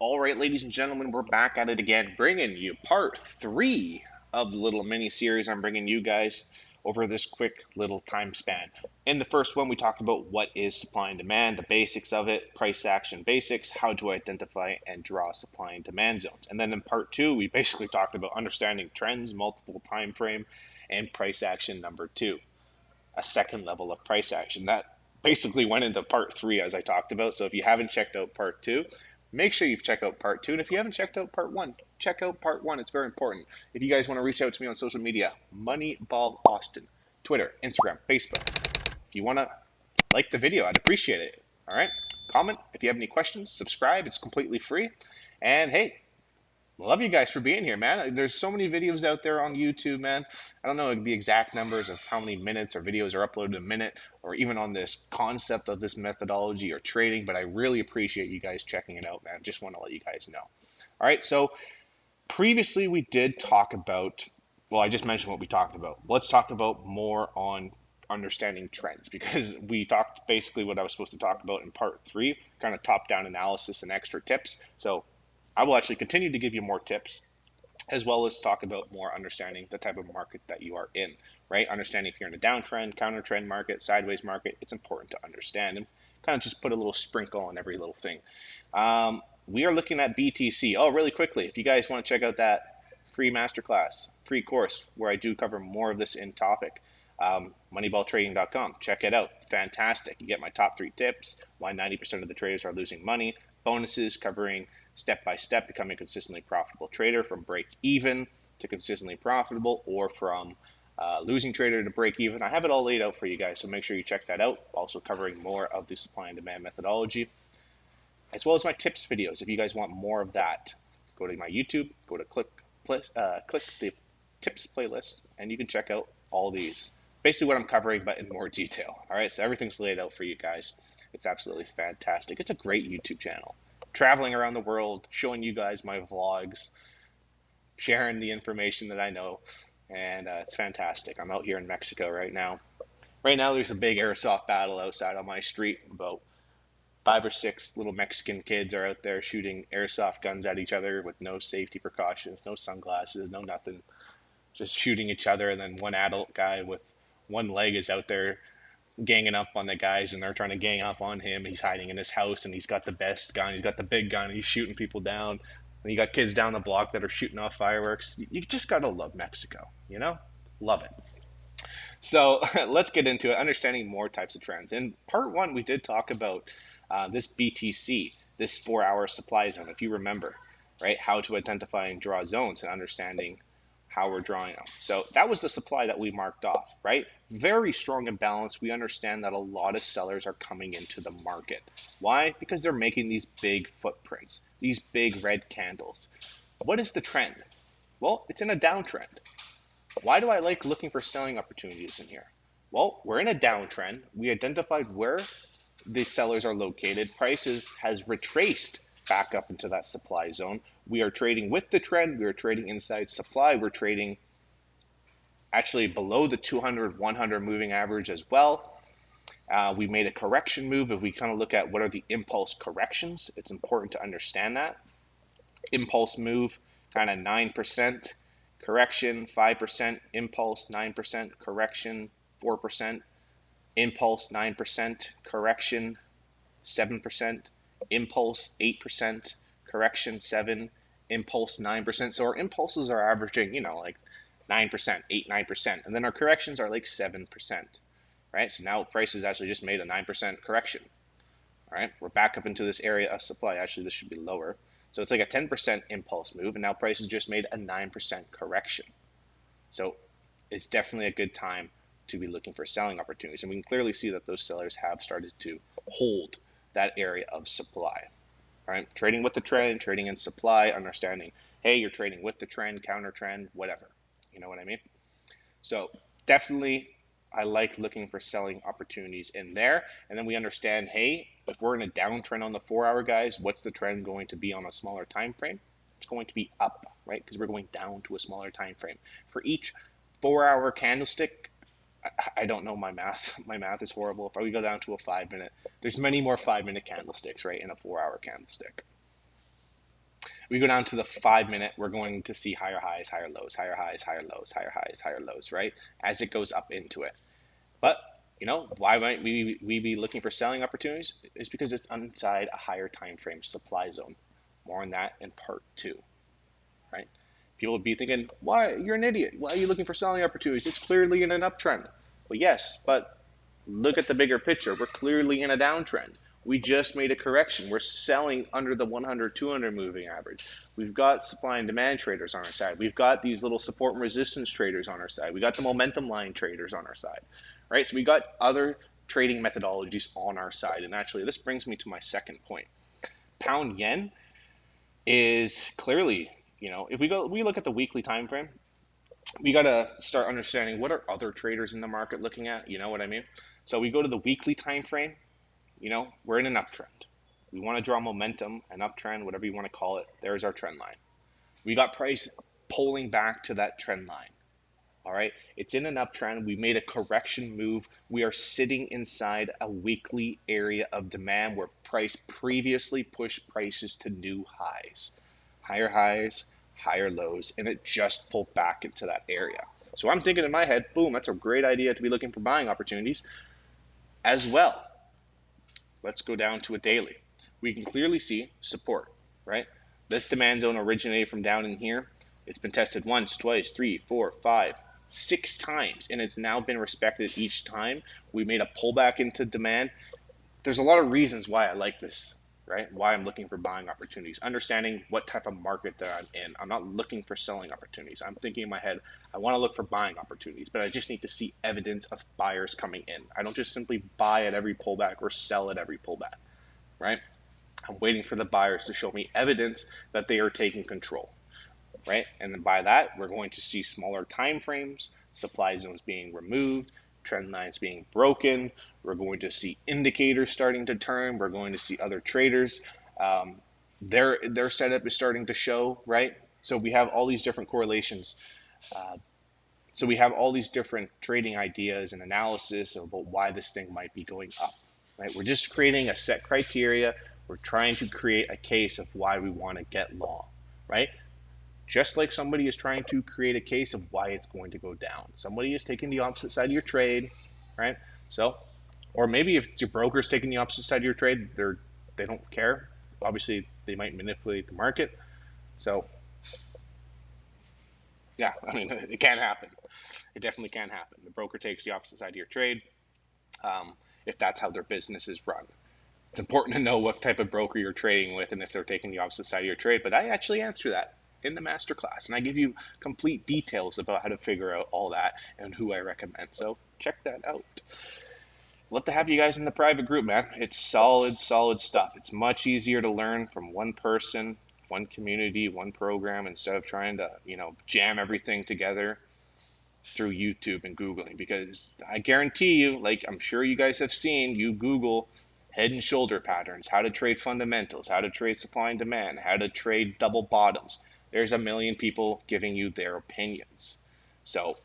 All right, ladies and gentlemen, we're back at it again, bringing you part three of the little mini series I'm bringing you guys over this quick little time span. In the first one, we talked about what is supply and demand, the basics of it, price action basics, how to identify and draw supply and demand zones. And then in part two, we basically talked about understanding trends, multiple time frame, and price action number two, a second level of price action. That basically went into part three as I talked about. So if you haven't checked out part two, make sure you check out part two. And if you haven't checked out part one, check out part one. It's very important. If you guys want to reach out to me on social media, Moneyball Austin, Twitter, Instagram, Facebook. If you want to like the video, I'd appreciate it. All right. Comment if you have any questions, subscribe. It's completely free. And hey, love you guys for being here, man. There's so many videos out there on YouTube, man. I don't know the exact numbers of how many minutes or videos are uploaded a minute, or even on this concept of this methodology or trading, but I really appreciate you guys checking it out, man. Just want to let you guys know. All right, so previously we did talk about, well, I just mentioned what we talked about. Let's talk about more on understanding trends because we talked basically what I was supposed to talk about in part three, kind of top-down analysis and extra tips. So I will actually continue to give you more tips as well as talk about more understanding the type of market that you are in, right? Understanding if you're in a downtrend, counter trend market, sideways market, it's important to understand and kind of just put a little sprinkle on every little thing. We are looking at BTC. Oh, really quickly, if you guys want to check out that free masterclass, free course where I do cover more of this in topic, moneyballtrading.com. Check it out. Fantastic. You get my top three tips, why 90% of the traders are losing money, bonuses covering step by step becoming a consistently profitable trader from break even to consistently profitable, or from losing trader to break even. I have it all laid out for you guys, so make sure you check that out. Also covering more of the supply and demand methodology, as well as my tips videos. If you guys want more of that, go to my YouTube, go to click the tips playlist, and you can check out all these. Basically what I'm covering, but in more detail. All right, so everything's laid out for you guys. It's absolutely fantastic. It's a great YouTube channel. Traveling around the world, showing you guys my vlogs, sharing the information that I know, and it's fantastic. I'm out here in Mexico right now. Right now, there's a big airsoft battle outside on my street. About 5 or 6 little Mexican kids are out there shooting airsoft guns at each other with no safety precautions, no sunglasses, no nothing. Just shooting each other, and then one adult guy with one leg is out there ganging up on the guys, and they're trying to gang up on him. He's hiding in his house, and he's got the best gun. He's got the big gun. And he's shooting people down. And you got kids down the block that are shooting off fireworks. You just gotta love Mexico, you know? Love it. So let's get into it, understanding more types of trends. In part one, we did talk about this BTC, this 4-hour supply zone, if you remember, right? How to identify and draw zones and understanding how we're drawing them. So that was the supply that we marked off, right? Very strong and balanced. We understand that a lot of sellers are coming into the market. Why? Because they're making these big footprints, these big red candles. What is the trend? Well, it's in a downtrend. Why do I like looking for selling opportunities in here? Well, we're in a downtrend. We identified where the sellers are located. Prices has retraced back up into that supply zone. We are trading with the trend. We are trading inside supply. We're trading actually below the 200, 100 moving average as well. We made a correction move. If we kind of look at what are the impulse corrections, it's important to understand that. Impulse move, kind of 9%, correction 5%, impulse 9%, correction 4%, impulse 9%, correction 7%, impulse 8%, correction 7, impulse 9%. So our impulses are averaging, like 9%, 8, 9%, and then our corrections are like 7%, right? So now prices actually just made a 9% correction. All right, we're back up into this area of supply. Actually, this should be lower. So it's like a 10% impulse move, and now prices just made a 9% correction. So it's definitely a good time to be looking for selling opportunities. And we can clearly see that those sellers have started to hold that area of supply. All right, trading with the trend, trading in supply, understanding, hey, you're trading with the trend, counter trend, whatever. You know what I mean? So definitely I like looking for selling opportunities in there. And then we understand, hey, if we're in a downtrend on the 4-hour, guys, what's the trend going to be on a smaller time frame? It's going to be up, right? Because we're going down to a smaller time frame. For each 4-hour candlestick, I don't know my math. My math is horrible. If we go down to a 5-minute, there's many more 5-minute candlesticks, right, in a 4-hour candlestick. We go down to the 5 minute, we're going to see higher highs, higher lows, higher highs, higher lows, higher highs, higher lows, right? As it goes up into it. But why might we be looking for selling opportunities? It's because it's inside a higher time frame supply zone. More on that in part two, right? People would be thinking, why, you're an idiot. Why are you looking for selling opportunities? It's clearly in an uptrend. Well, yes, but look at the bigger picture. We're clearly in a downtrend. We just made a correction. We're selling under the 100, 200 moving average. We've got supply and demand traders on our side. We've got these little support and resistance traders on our side. We got the momentum line traders on our side, right? So we got other trading methodologies on our side. And actually, this brings me to my second point. Pound yen is clearly, if we look at the weekly time frame, we got to start understanding what are other traders in the market looking at. You know what I mean? So we go to the weekly time frame. We're in an uptrend. We want to draw momentum, an uptrend, whatever you want to call it. There's our trend line. We got price pulling back to that trend line. All right, it's in an uptrend. We made a correction move. We are sitting inside a weekly area of demand where price previously pushed prices to new highs, higher lows, and it just pulled back into that area. So I'm thinking in my head, boom, that's a great idea to be looking for buying opportunities as well. Let's go down to a daily. We can clearly see support, right? This demand zone originated from down in here. It's been tested once, twice, 3, 4, 5, 6 times, and it's now been respected each time. We made a pullback into demand. There's a lot of reasons why I like this, right? Why I'm looking for buying opportunities, understanding what type of market that I'm in. I'm not looking for selling opportunities. I'm thinking in my head, I want to look for buying opportunities, but I just need to see evidence of buyers coming in. I don't just simply buy at every pullback or sell at every pullback, right? I'm waiting for the buyers to show me evidence that they are taking control, right? And then by that, we're going to see smaller time frames, supply zones being removed, trend lines being broken. We're going to see indicators starting to turn. We're going to see other traders. Um, their setup is starting to show, right? So we have all these different correlations. Uh, so we have all these different trading ideas and analysis about why this thing might be going up, right? We're just creating a set criteria. We're trying to create a case of why we want to get long, right? Just like somebody is trying to create a case of why it's going to go down. Somebody is taking the opposite side of your trade, right? So, or maybe if it's your broker's taking the opposite side of your trade, they don't care. Obviously, they might manipulate the market. So, yeah, I mean, it can happen. It definitely can happen. The broker takes the opposite side of your trade, um, if that's how their business is run. It's important to know what type of broker you're trading with and if they're taking the opposite side of your trade. But I actually answer that in the masterclass, and I give you complete details about how to figure out all that and who I recommend. So check that out. Love to have you guys in the private group, man. It's solid, solid stuff. It's much easier to learn from one person, one community, one program instead of trying to, jam everything together through YouTube and Googling, because I guarantee you, like I'm sure you guys have seen, you Google head and shoulder patterns, how to trade fundamentals, how to trade supply and demand, how to trade double bottoms. There's a million people giving you their opinions. So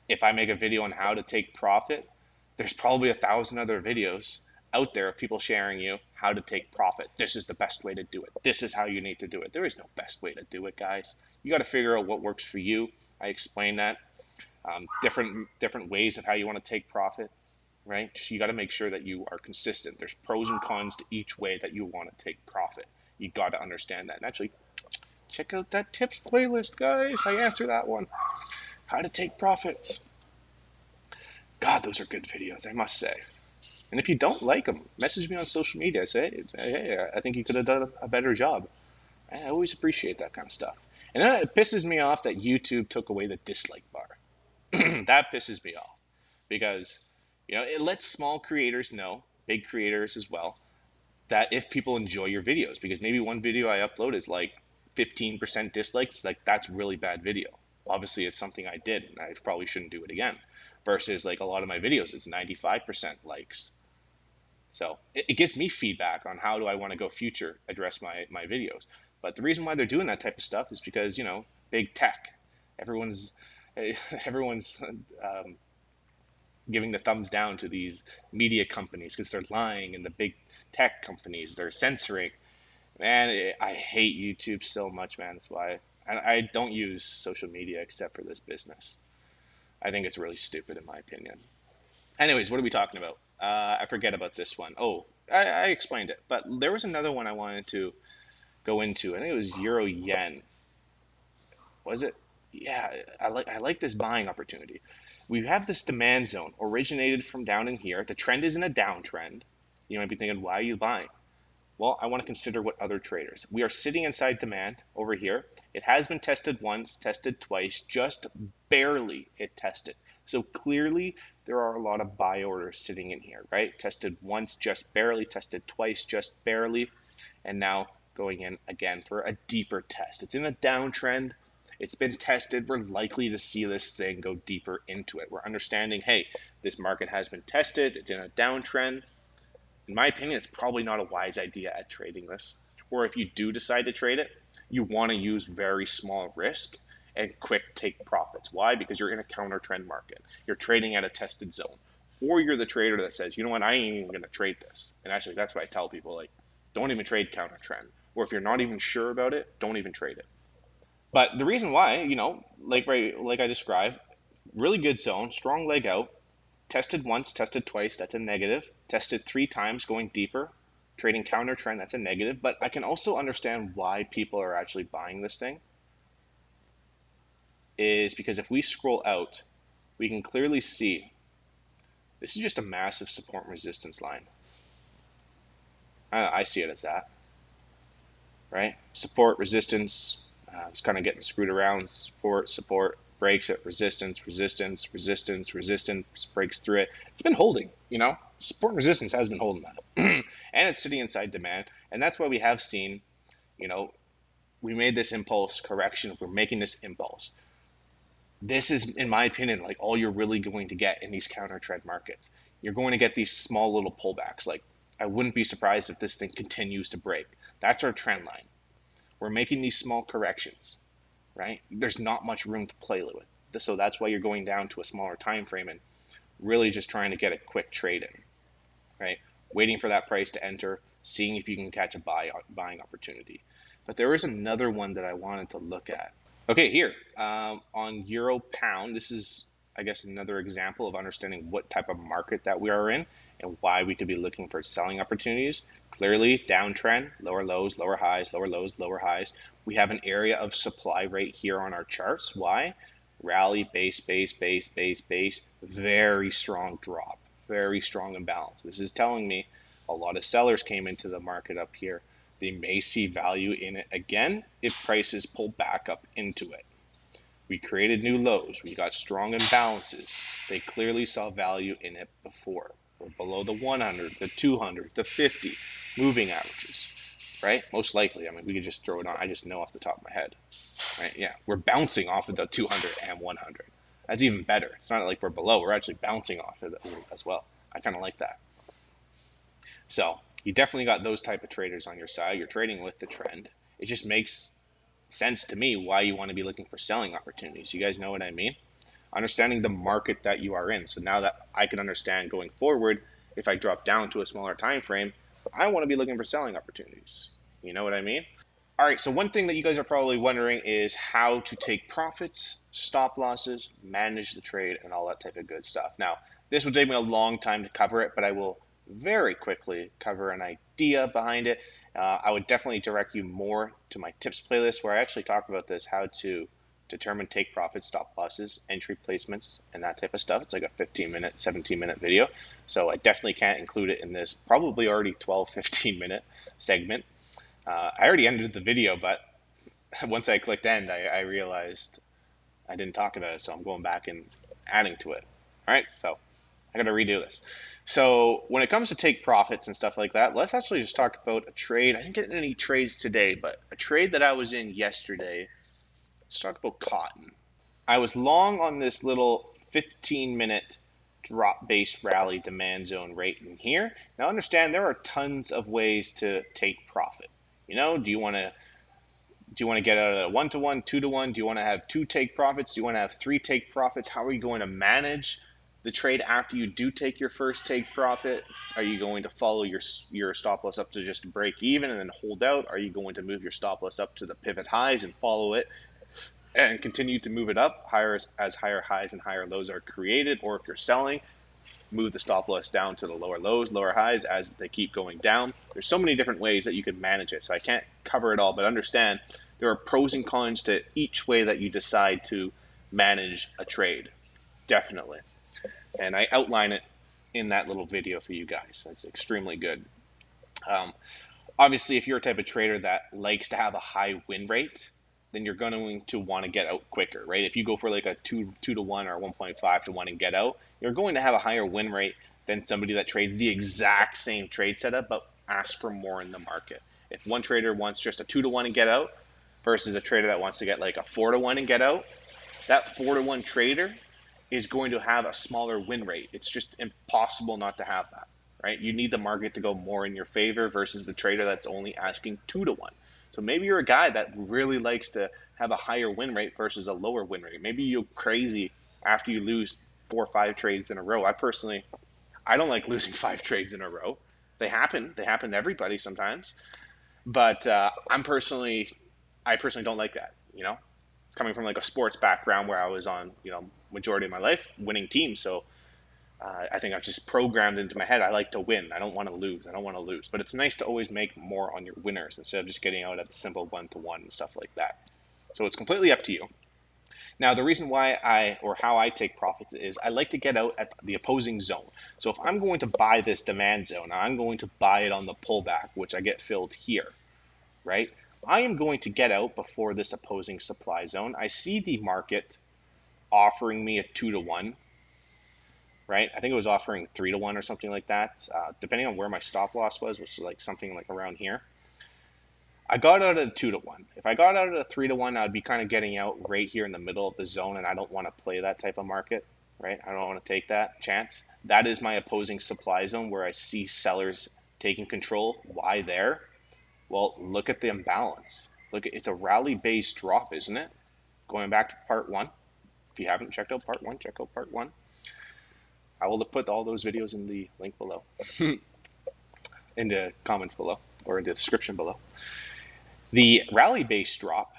if I make a video on how to take profit, there's probably 1,000 other videos out there of people sharing you how to take profit. This is the best way to do it. This is how you need to do it. There is no best way to do it, guys. You got to figure out what works for you. I explained that. Different ways of how you want to take profit, right? Just you got to make sure that you are consistent. There's pros and cons to each way that you want to take profit. You got to understand that. And actually, check out that tips playlist, guys. I answer that one. How to take profits. God, those are good videos, I must say. And if you don't like them, message me on social media. Say, hey, I think you could have done a better job. I always appreciate that kind of stuff. And it pisses me off that YouTube took away the dislike bar. That pisses me off because it lets small creators know, big creators as well, that if people enjoy your videos, because maybe one video I upload is like 15% dislikes, like that's really bad video. Obviously it's something I did and I probably shouldn't do it again, versus like a lot of my videos it's 95% likes. So it gives me feedback on how do I want to go future address my videos. But the reason why they're doing that type of stuff is because big tech, everyone's everyone's giving the thumbs down to these media companies because they're lying, and the big tech companies they're censoring. Man, I hate YouTube so much, man. That's why I don't use social media except for this business. I think it's really stupid in my opinion. Anyways, what are we talking about? I forget about this one. Oh, I explained it, but there was another one I wanted to go into. I think it was Euro Yen. Was it? Yeah, I like this buying opportunity. We have this demand zone originated from down in here. The trend is in a downtrend. You might be thinking, why are you buying? Well, I want to consider what other traders. We are sitting inside demand over here. It has been tested once, tested twice, just barely it tested. So clearly there are a lot of buy orders sitting in here, right? Tested once, just barely, tested twice, just barely, and now going in again for a deeper test. It's in a downtrend. It's been tested. We're likely to see this thing go deeper into it. We're understanding, hey, this market has been tested. It's in a downtrend. In my opinion, it's probably not a wise idea at trading this. Or if you do decide to trade it, you want to use very small risk and quick take profits. Why? Because you're in a counter trend market. You're trading at a tested zone. Or you're the trader that says, you know what, I ain't even going to trade this. And actually, that's what I tell people, like, don't even trade counter trend. Or if you're not even sure about it, don't even trade it. But the reason why, like I described, really good zone, strong leg out, tested once, tested twice, that's a negative. Tested 3 times, going deeper. Trading counter trend, that's a negative. But I can also understand why people are actually buying this thing. Is because if we scroll out, we can clearly see this is just a massive support and resistance line. I see it as that, right? Support, resistance, it's kind of getting screwed around. Support, support, breaks it, resistance, resistance, resistance, resistance, breaks through it. It's been holding, support and resistance has been holding that. And it's sitting inside demand. And that's why we have seen, you know, we made this impulse correction. We're making this impulse. This is, in my opinion, like all you're really going to get in these counter trend markets. You're going to get these small little pullbacks. Like, I wouldn't be surprised if this thing continues to break. That's our trend line. We're making these small corrections, right? There's not much room to play with. So that's why you're going down to a smaller time frame and really just trying to get a quick trade in, right? Waiting for that price to enter, seeing if you can catch a buying opportunity. But there is another one that I wanted to look at. Okay, here on Euro Pound, this is, I guess, another example of understanding what type of market that we are in and why we could be looking for selling opportunities. Clearly, downtrend, lower lows, lower highs, lower lows, lower highs. We have an area of supply right here on our charts. Why? Rally, base, base, base, base, base. Very strong drop, very strong imbalance. This is telling me a lot of sellers came into the market up here. They may see value in it again if prices pull back up into it. We created new lows. We got strong imbalances. They clearly saw value in it before. We're below the 100, the 200, the 50 moving averages, right? Most likely. I mean, we could just throw it on. I just know off the top of my head, right? Yeah, we're bouncing off of the 200 and 100. That's even better. It's not like we're below. We're actually bouncing off of it as well. I kind of like that. So you definitely got those type of traders on your side. You're trading with the trend. It just makes sense to me why you want to be looking for selling opportunities. You guys know what I mean? Understanding the market that you are in. So now that I can understand going forward, if I drop down to a smaller time frame, I want to be looking for selling opportunities. You know what I mean? All right, so one thing that you guys are probably wondering is how to take profits, stop losses, manage the trade, and all that type of good stuff. Now, this will take me a long time to cover it, but I will very quickly cover an idea behind it. I would definitely direct you more to my tips playlist where I actually talk about this, how to determine take profits, stop losses, entry placements, and that type of stuff. It's like a 15-minute, 17-minute video. So I definitely can't include it in this probably already 12, 15-minute segment. I already ended the video, but once I clicked end, I realized I didn't talk about it, so I'm going back and adding to it. All right, so I got to redo this. So when it comes to take profits and stuff like that, let's actually just talk about a trade. I didn't get any trades today, but a trade that I was in yesterday. Let's talk about cotton. I was long on this little 15-minute drop-based rally demand zone right in here. Now understand there are tons of ways to take profit. Do you want to get out of 1-to-1, 2-to-1? Do you want to have 2 take profits? Do you want to have 3 take profits? How are you going to manage The trade after you do take your first take profit, are you going to follow your stop loss up to just break even and then hold out? Are you going to move your stop loss up to the pivot highs and follow it and continue to move it up higher as higher highs and higher lows are created? Or if you're selling, move the stop loss down to the lower lows, lower highs as they keep going down. There's so many different ways that you can manage it, so I can't cover it all, but understand there are pros and cons to each way that you decide to manage a trade. Definitely. And I outline it in that little video for you guys. That's extremely good. Um, Obviously, if you're a type of trader that likes to have a high win rate, then you're going to want to get out quicker, right? If you go for like a 2 to 1 or 1.5 to 1 and get out, you're going to have a higher win rate than somebody that trades the exact same trade setup but asks for more in the market. If one trader wants just a 2 to 1 and get out versus a trader that wants to get like a 4 to 1 and get out, that 4 to 1 trader is going to have a smaller win rate. It's just impossible not to have that, right? You need the market to go more in your favor versus the trader that's only asking 2 to 1. So maybe you're a guy that really likes to have a higher win rate versus a lower win rate. Maybe you're crazy after you lose 4 or 5 trades in a row. I don't like losing 5 trades in a row. They happen. They happen to everybody sometimes. But I personally don't like that. Coming from like a sports background where I was on, majority of my life winning teams. So I think I've just programmed into my head I like to win. I don't want to lose. I don't want to lose. But it's nice to always make more on your winners instead of just getting out at the simple 1 to 1 and stuff like that. So it's completely up to you. Now, the reason why or how I take profits is I like to get out at the opposing zone. So if I'm going to buy this demand zone, I'm going to buy it on the pullback, which I get filled here, right? I am going to get out before this opposing supply zone. I see the market offering me a 2 to 1, right? I think it was offering 3 to 1 or something like that, depending on where my stop loss was, which is like something like around here. I got out at a 2 to 1. If I got out at a 3 to 1, I'd be kind of getting out right here in the middle of the zone, and I don't want to play that type of market, right? I don't want to take that chance. That is my opposing supply zone where I see sellers taking control. Why there? Well, look at the imbalance. It's a rally-based drop, isn't it? Going back to part 1. If you haven't checked out part 1, check out part 1. I will put all those videos in the link below, in the comments below, or in the description below. The rally-based drop,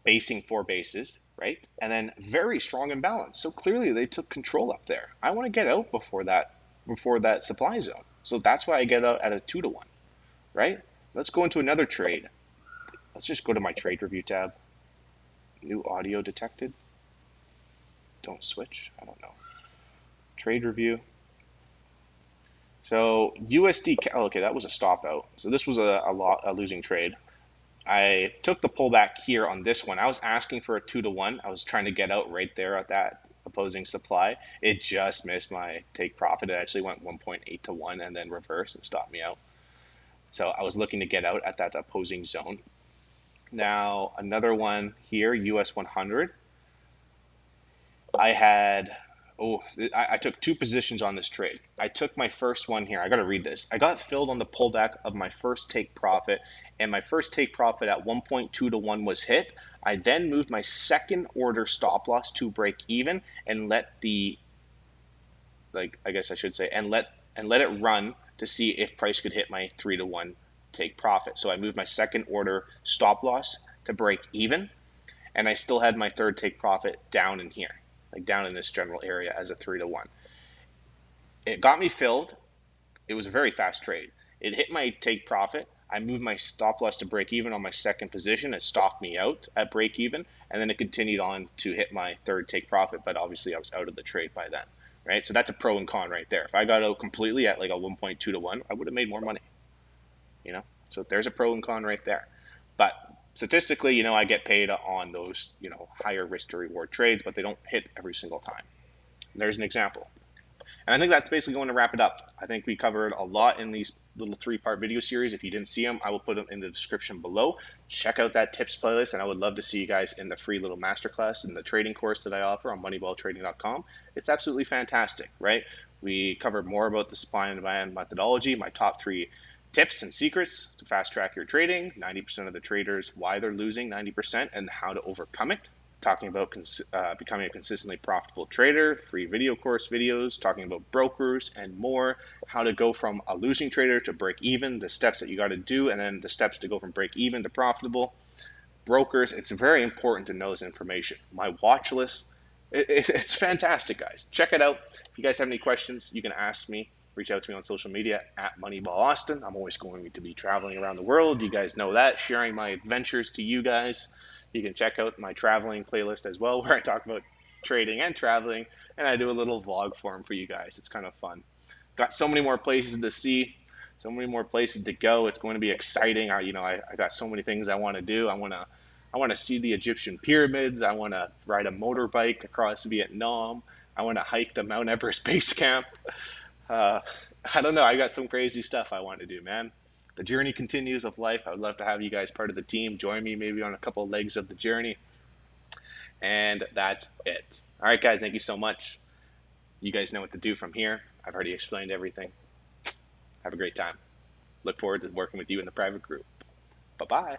basing 4 bases, right? And then very strong imbalance. So clearly they took control up there. I want to get out before that supply zone. So that's why I get out at a 2 to 1, right? Let's go into another trade. Let's just go to my trade review tab. New audio detected. Don't switch. I don't know. Trade review. So USD. Oh, okay, that was a stop out. So this was a losing trade. I took the pullback here on this one. I was asking for a 2 to 1. I was trying to get out right there at that opposing supply. It just missed my take profit. It actually went 1.8 to 1 and then reversed and stopped me out. So I was looking to get out at that opposing zone. Now another one here, US 100. I took 2 positions on this trade. I took my first one here. I got to read this. I got filled on the pullback of my first take profit, and my first take profit at 1.2 to 1 was hit. I then moved my second order stop loss to break even and let it run to see if price could hit my 3 to 1 take profit. So I moved my second order stop loss to break even, and I still had my third take profit down in here, like down in this general area as a 3 to 1. It got me filled. It was a very fast trade. It hit my take profit. I moved my stop loss to break even on my second position. It stopped me out at break even, and then it continued on to hit my third take profit, but obviously I was out of the trade by then, right? So that's a pro and con right there. If I got out completely at like a 1.2 to 1, I would have made more money, So there's a pro and con right there. But statistically, I get paid on those, higher risk to reward trades, but they don't hit every single time. And there's an example. And I think that's basically going to wrap it up. I think we covered a lot in these little 3-part video series. If you didn't see them, I will put them in the description below. Check out that tips playlist, and I would love to see you guys in the free little masterclass in the trading course that I offer on moneyballtrading.com. It's absolutely fantastic, right? We cover more about the supply and demand methodology, my top 3 tips and secrets to fast track your trading, 90% of the traders, why they're losing 90%, and how to overcome it. talking about becoming a consistently profitable trader, free video course videos, talking about brokers and more, how to go from a losing trader to break even, the steps that you got to do, and then the steps to go from break even to profitable. Brokers, it's very important to know this information. My watch list, it's fantastic, guys. Check it out. If you guys have any questions, you can ask me. Reach out to me on social media at Moneyball Austin. I'm always going to be traveling around the world. You guys know that, sharing my adventures to you guys. You can check out my traveling playlist as well, where I talk about trading and traveling, and I do a little vlog form for you guys. It's kind of fun. Got so many more places to see, so many more places to go. It's going to be exciting. I got so many things I want to do. I want to see the Egyptian pyramids. I want to ride a motorbike across Vietnam. I want to hike the Mount Everest base camp. Uh, I don't know. I got some crazy stuff I want to do, man. The journey continues of life. I would love to have you guys part of the team. Join me maybe on a couple of legs of the journey. And that's it. All right, guys. Thank you so much. You guys know what to do from here. I've already explained everything. Have a great time. Look forward to working with you in the private group. Bye bye.